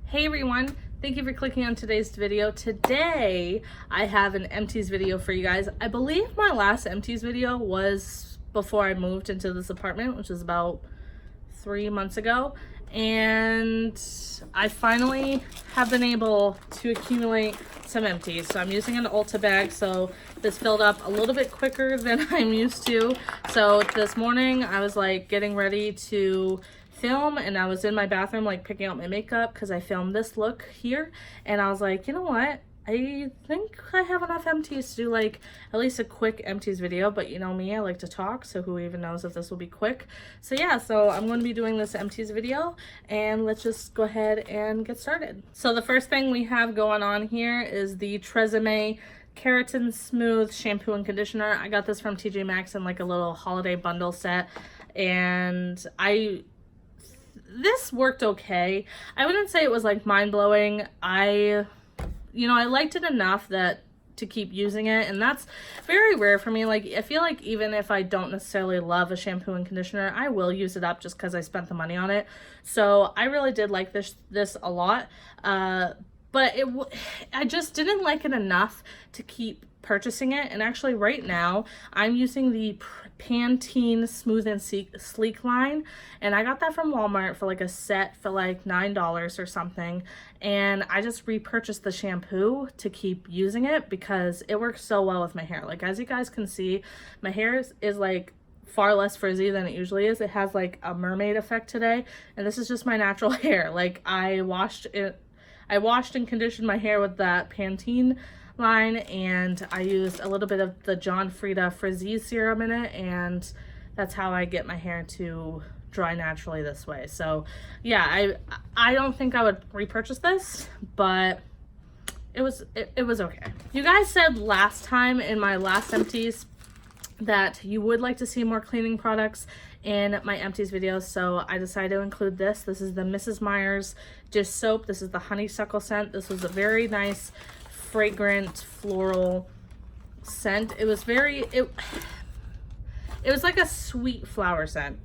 Hey everyone, thank you for clicking on today's video. Today I have an Empties video for you guys. I believe my last Empties video was before I moved into this apartment, which is about 3 months ago, and I finally have been able to accumulate some Empties. So I'm using an Ulta bag, so this filled up a little bit quicker than I'm used to. So this morning I was like getting ready to film, and I was in my bathroom like picking out my makeup because I filmed this look here, and I was like, you know what, I think I have enough Empties to do like at least a quick Empties video. But you know me, I like to talk, so who even knows if this will be quick. So yeah, so I'm going to be doing this Empties video, and let's just go ahead and get started. So the first thing we have going on here is the Tresemme Keratin Smooth shampoo and conditioner. I got this from TJ Maxx in like a little holiday bundle set, and this worked okay. I wouldn't say it was like mind-blowing. I liked it enough that to keep using it, and that's very rare for me. Like, I feel like even if I don't necessarily love a shampoo and conditioner, I will use it up just because I spent the money on it. So I really did like this a lot, but I just didn't like it enough to keep purchasing it. And actually right now I'm using the Pantene Smooth and Sleek line, and I got that from Walmart for like a set for like $9 or something, and I just repurchased the shampoo to keep using it because it works so well with my hair. Like, as you guys can see, my hair is like far less frizzy than it usually is. It has like a mermaid effect today, and this is just my natural hair. Like, I washed and conditioned my hair with that Pantene line, and I used a little bit of the John Frieda Frizzy serum in it, and that's how I get my hair to dry naturally this way. So yeah, I don't think I would repurchase this, but it was okay. You guys said last time in my last Empties that you would like to see more cleaning products in my Empties videos, so I decided to include this. This is the Mrs. Meyer's dish soap. This is the honeysuckle scent. This was a very nice fragrant floral scent. It was it was like a sweet flower scent,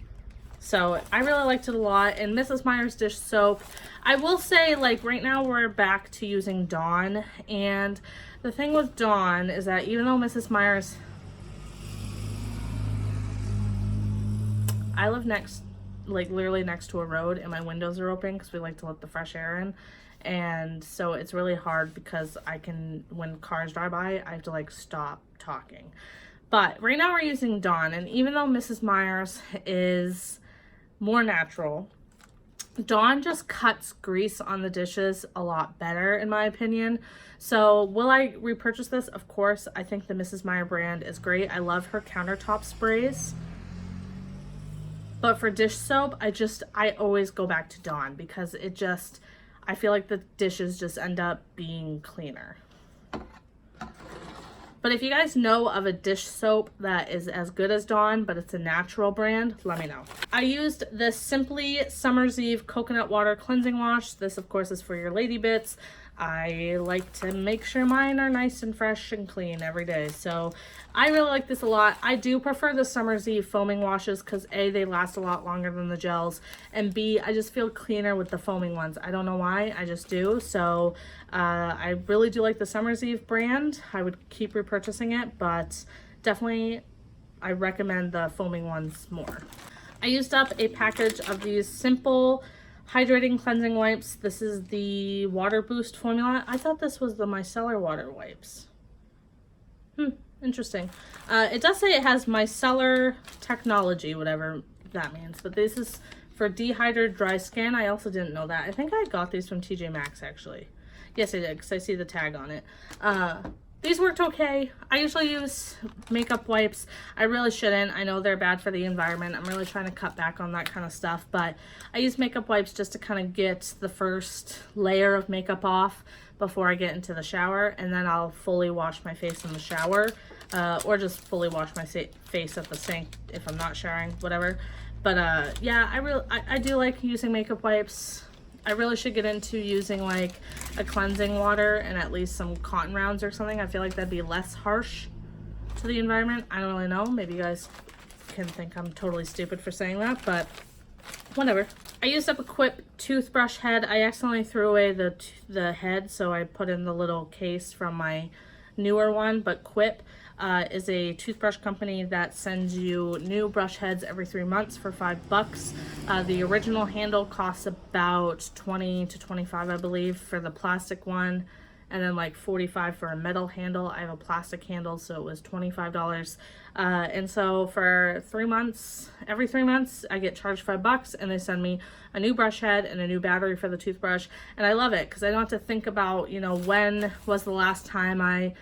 so I really liked it a lot. And Mrs. Meyer's dish soap, I will say, like, right now we're back to using Dawn, and the thing with Dawn is that even though Mrs. Meyer's, I live literally next to a road, and my windows are open because we like to let the fresh air in. And so it's really hard because when cars drive by, I have to like stop talking. But right now we're using Dawn, and even though Mrs. Meyer's is more natural, Dawn just cuts grease on the dishes a lot better, in my opinion. So will I repurchase this? Of course. I think the Mrs. Meyer brand is great. I love her countertop sprays. But for dish soap, I always go back to Dawn because I feel like the dishes just end up being cleaner. But if you guys know of a dish soap that is as good as Dawn, but it's a natural brand, let me know. I used the Simply Summer's Eve Coconut Water Cleansing Wash. This, of course, is for your lady bits. I like to make sure mine are nice and fresh and clean every day, so I really like this a lot. I do prefer the Summer's Eve foaming washes because A, they last a lot longer than the gels, and B, I just feel cleaner with the foaming ones. I don't know why, I just do. So I really do like the Summer's Eve brand. I would keep repurchasing it, but definitely I recommend the foaming ones more. I used up a package of these simple hydrating cleansing wipes. This is the Water Boost formula. I thought this was the micellar water wipes. Interesting. It does say it has micellar technology, whatever that means, but this is for dehydrated dry skin. I also didn't know that. I think I got these from TJ Maxx, actually. Yes, I did, because I see the tag on it. These worked okay. I usually use makeup wipes. I really shouldn't. I know they're bad for the environment. I'm really trying to cut back on that kind of stuff, but I use makeup wipes just to kind of get the first layer of makeup off before I get into the shower, and then I'll fully wash my face in the shower, or just fully wash my face at the sink if I'm not showering, whatever. But yeah, I do like using makeup wipes. I really should get into using like a cleansing water and at least some cotton rounds or something. I feel like that'd be less harsh to the environment. I don't really know. Maybe you guys can think I'm totally stupid for saying that, but whatever. I used up a Quip toothbrush head. I accidentally threw away the head, so I put in the little case from my newer one. But Quip is a toothbrush company that sends you new brush heads every 3 months for $5. The original handle costs about 20 to 25, I believe, for the plastic one, and then like 45 for a metal handle. I have a plastic handle, so it was $25. And so for 3 months, every 3 months, I get charged $5, and they send me a new brush head and a new battery for the toothbrush. And I love it because I don't have to think about, you know, when was the last time I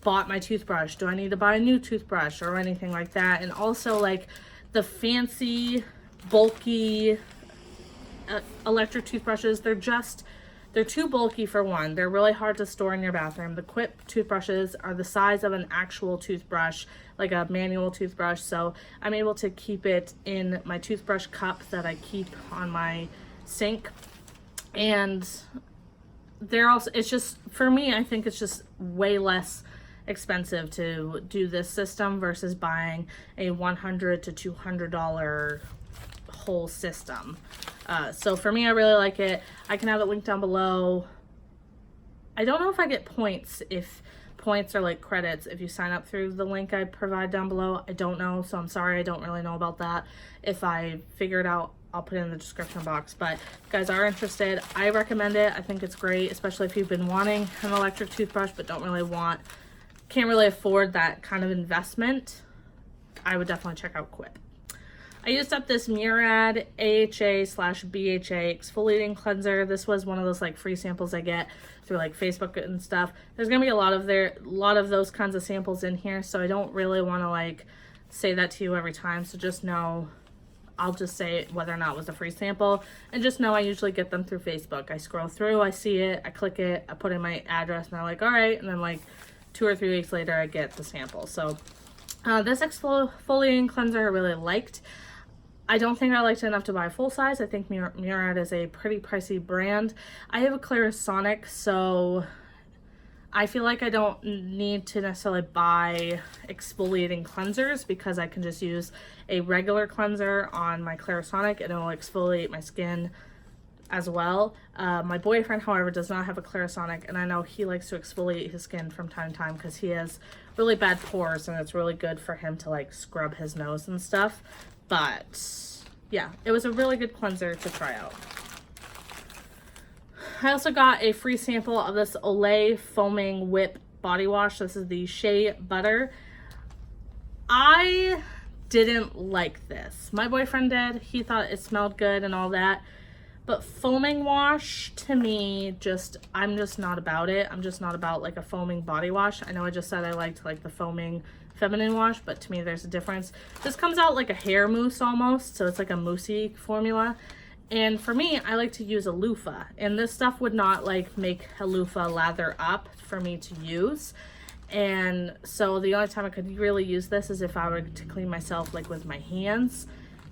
bought my toothbrush? Do I need to buy a new toothbrush or anything like that? And also, like, the fancy, bulky electric toothbrushes, they're too bulky for one. They're really hard to store in your bathroom. The Quip toothbrushes are the size of an actual toothbrush, like a manual toothbrush, so I'm able to keep it in my toothbrush cup that I keep on my sink. And they're also, it's just, for me, I think it's just way less expensive to do this system versus buying a $100 to $200 whole system. So for me, I really like it. I can have it linked down below. I don't know if I get points, if points are like credits if you sign up through the link I provide down below. I don't know, so I'm sorry, I don't really know about that. If I figure it out, I'll put it in the description box. But if you guys are interested, I recommend it. I think it's great, especially if you've been wanting an electric toothbrush but can't really afford that kind of investment. I would definitely check out Quip. I used up this Murad AHA/BHA exfoliating cleanser. This was one of those like free samples I get through like Facebook and stuff. There's gonna be a lot of those kinds of samples in here, so I don't really want to like say that to you every time. So just know, I'll just say whether or not it was a free sample, and just know I usually get them through Facebook. I scroll through, I see it, I click it, I put in my address, and I'm like, all right, and then like 2 or 3 weeks later I get the sample. So this exfoliating cleanser I really liked. I don't think I liked it enough to buy full size. I think Murad is a pretty pricey brand. I have a Clarisonic, so I feel like I don't need to necessarily buy exfoliating cleansers because I can just use a regular cleanser on my Clarisonic and it will exfoliate my skin as well. My boyfriend, however, does not have a Clarisonic, and I know he likes to exfoliate his skin from time to time because he has really bad pores and it's really good for him to like scrub his nose and stuff. But yeah, it was a really good cleanser to try out. I also got a free sample of this Olay Foaming Whip body wash. This is the Shea Butter. I didn't like this. My boyfriend did. He thought it smelled good and all that. But foaming wash, to me, I'm just not about it. I'm just not about like a foaming body wash. I know I just said I liked like the foaming feminine wash, but to me there's a difference. This comes out like a hair mousse almost, so it's like a moussey formula. And for me, I like to use a loofah, and this stuff would not like make a loofah lather up for me to use. And so the only time I could really use this is if I were to clean myself like with my hands,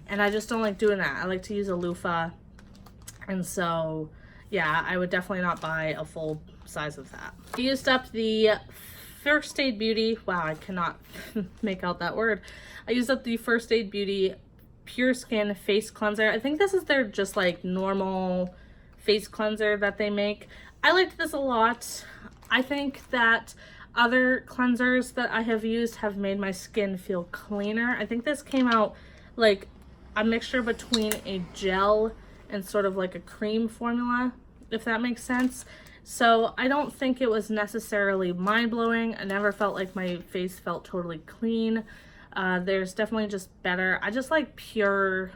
and I just don't like doing that. I like to use a loofah. And so yeah, I would definitely not buy a full size of that. I used up the First Aid Beauty, wow, I cannot make out that word. I used up the First Aid Beauty Pure Skin Face Cleanser. I think this is their just like normal face cleanser that they make. I liked this a lot. I think that other cleansers that I have used have made my skin feel cleaner. I think this came out like a mixture between a gel and sort of like a cream formula, if that makes sense. So I don't think it was necessarily mind-blowing. I never felt like my face felt totally clean. There's definitely just better. I just like pure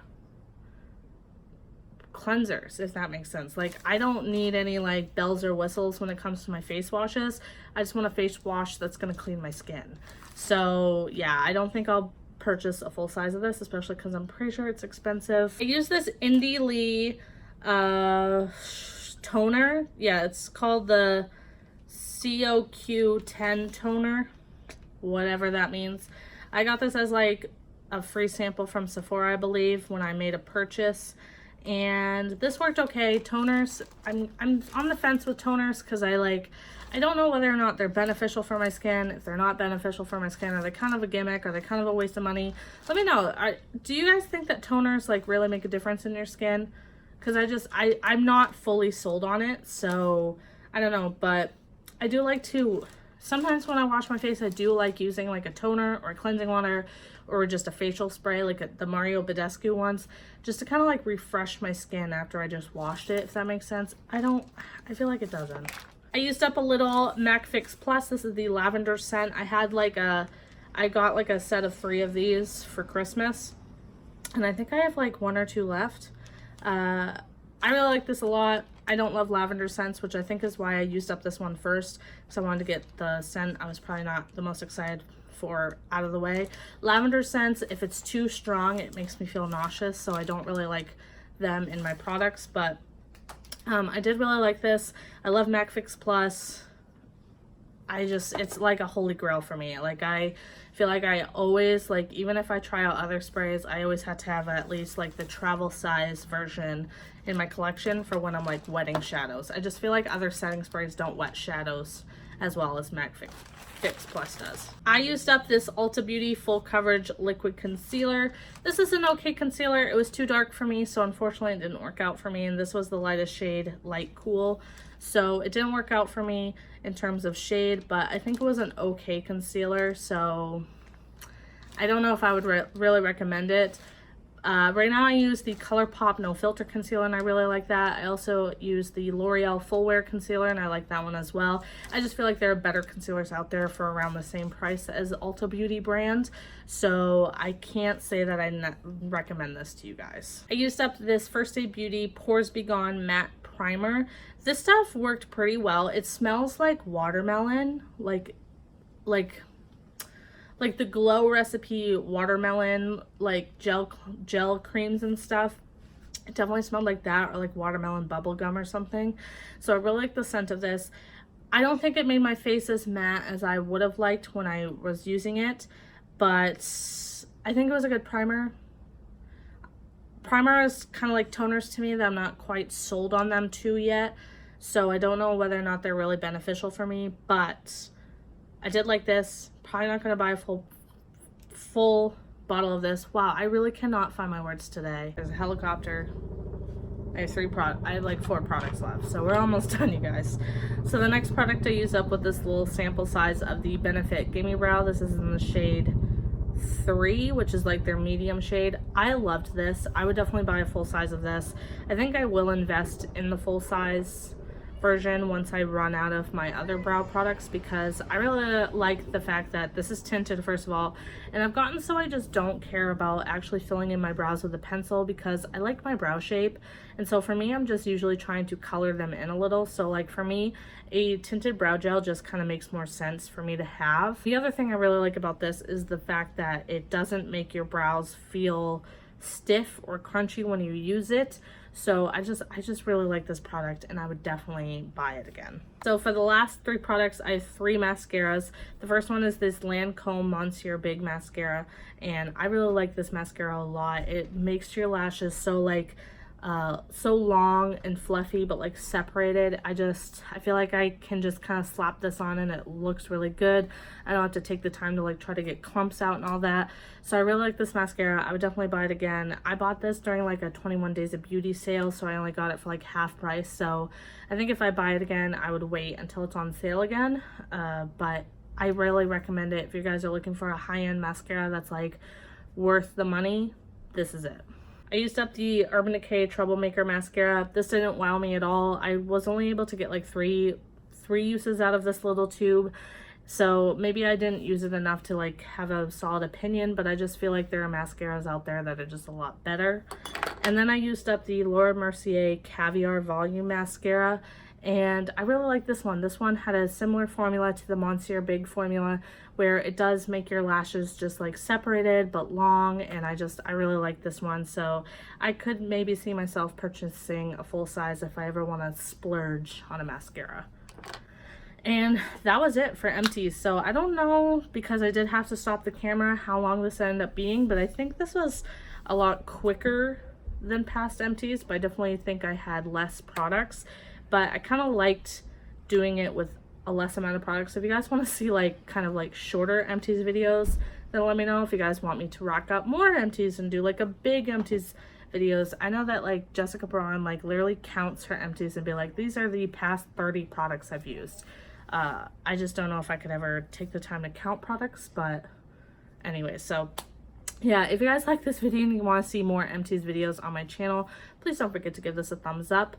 cleansers, if that makes sense. Like, I don't need any like bells or whistles when it comes to my face washes. I just want a face wash that's gonna clean my skin. So yeah, I don't think I'll purchase a full size of this, especially because I'm pretty sure it's expensive. I use this Indie Lee toner. Yeah, it's called the COQ10 toner, whatever that means. I got this as like a free sample from Sephora, I believe, when I made a purchase, and this worked okay. Toners, I'm on the fence with toners because I don't know whether or not they're beneficial for my skin. If they're not beneficial for my skin, are they kind of a gimmick? Are they kind of a waste of money? Let me know. Do you guys think that toners like really make a difference in your skin? Because I'm not fully sold on it, so I don't know. But I do like to, sometimes when I wash my face, I do like using like a toner or a cleansing water or just a facial spray, like the Mario Badescu ones, just to kind of like refresh my skin after I just washed it, if that makes sense. I feel like it doesn't. I used up a little MAC Fix Plus. This is the lavender scent. I got like a set of 3 of these for Christmas, and I think I have like 1 or 2 left. I really like this a lot. I don't love lavender scents, which I think is why I used up this one first, because I wanted to get the scent I was probably not the most excited for out of the way. Lavender scents, if it's too strong, it makes me feel nauseous, so I don't really like them in my products, but I did really like this. I love MAC Fix Plus. It's like a holy grail for me. Like, I feel like I always, like, even if I try out other sprays, I always had to have at least like the travel size version in my collection for when I'm like wetting shadows. I just feel like other setting sprays don't wet shadows as well as MAC Fix Plus does. I used up this Ulta Beauty Full Coverage Liquid Concealer. This is an okay concealer. It was too dark for me, so unfortunately it didn't work out for me, and this was the lightest shade, Light Cool. So it didn't work out for me in terms of shade, but I think it was an okay concealer, so I don't know if I would really recommend it. Right now I use the ColourPop No Filter Concealer, and I really like that. I also use the L'Oreal Full Wear Concealer, and I like that one as well. I just feel like there are better concealers out there for around the same price as Ulta Beauty brand, so I can't say that I recommend this to you guys. I used up this First Aid Beauty Pores Be Gone Matte Primer. This stuff worked pretty well. It smells like watermelon, like the Glow recipe watermelon, like gel creams and stuff. It definitely smelled like that, or like watermelon bubble gum or something. So I really like the scent of this. I don't think it made my face as matte as I would have liked when I was using it, but I think it was a good primer. Primer is kind of like toners to me that I'm not quite sold on them too yet, so I don't know whether or not they're really beneficial for me, but I did like this. Probably not going to buy a full bottle of this. Wow, I really cannot find my words today. There's a helicopter. I have like 4 products left, so we're almost done, you guys. So the next product I use up with this little sample size of the Benefit Gimme Brow. This is in the shade 3, which is like their medium shade. I loved this. I would definitely buy a full size of this. I think I will invest in the full size version once I run out of my other brow products, because I really like the fact that this is tinted, first of all, and I've gotten so I just don't care about actually filling in my brows with a pencil, because I like my brow shape, and so for me I'm just usually trying to color them in a little. So like for me, a tinted brow gel just kind of makes more sense for me to have. The other thing I really like about this is the fact that it doesn't make your brows feel stiff or crunchy when you use it. So I just really like this product, and I would definitely buy it again. So for the last 3 products, I have 3 mascaras. The first one is this Lancome Monsieur Big Mascara, and I really like this mascara a lot. It makes your lashes so like so long and fluffy, but like separated. I feel like I can just kind of slap this on and it looks really good. I don't have to take the time to like try to get clumps out and all that. So I really like this mascara. I would definitely buy it again. I bought this during like a 21 Days of Beauty sale, so I only got it for like half price. So I think if I buy it again, I would wait until it's on sale again. But I really recommend it if you guys are looking for a high-end mascara that's like worth the money. This is it. I used up the Urban Decay Troublemaker Mascara. This didn't wow me at all. I was only able to get like three uses out of this little tube, so maybe I didn't use it enough to like have a solid opinion, but I just feel like there are mascaras out there that are just a lot better. And then I used up the Laura Mercier Caviar Volume Mascara, and I really like this one. This one had a similar formula to the Monsieur Big formula, where it does make your lashes just like separated but long, and I really like this one. So I could maybe see myself purchasing a full size if I ever want to splurge on a mascara. And that was it for Empties. So I don't know, because I did have to stop the camera, how long this ended up being, but I think this was a lot quicker than past empties, but I definitely think I had less products. But I kind of liked doing it with a less amount of products. So if you guys want to see like kind of like shorter empties videos, then let me know. If you guys want me to rock up more empties and do like a big empties videos. I know that like Jessica Braun like literally counts her empties and be like, these are the past 30 products I've used. I just don't know if I could ever take the time to count products, but anyway, so yeah, if you guys like this video and you want to see more empties videos on my channel, please don't forget to give this a thumbs up.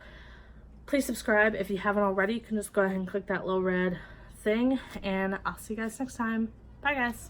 Please subscribe if you haven't already. You can just go ahead and click that little red thing, and I'll see you guys next time. Bye guys.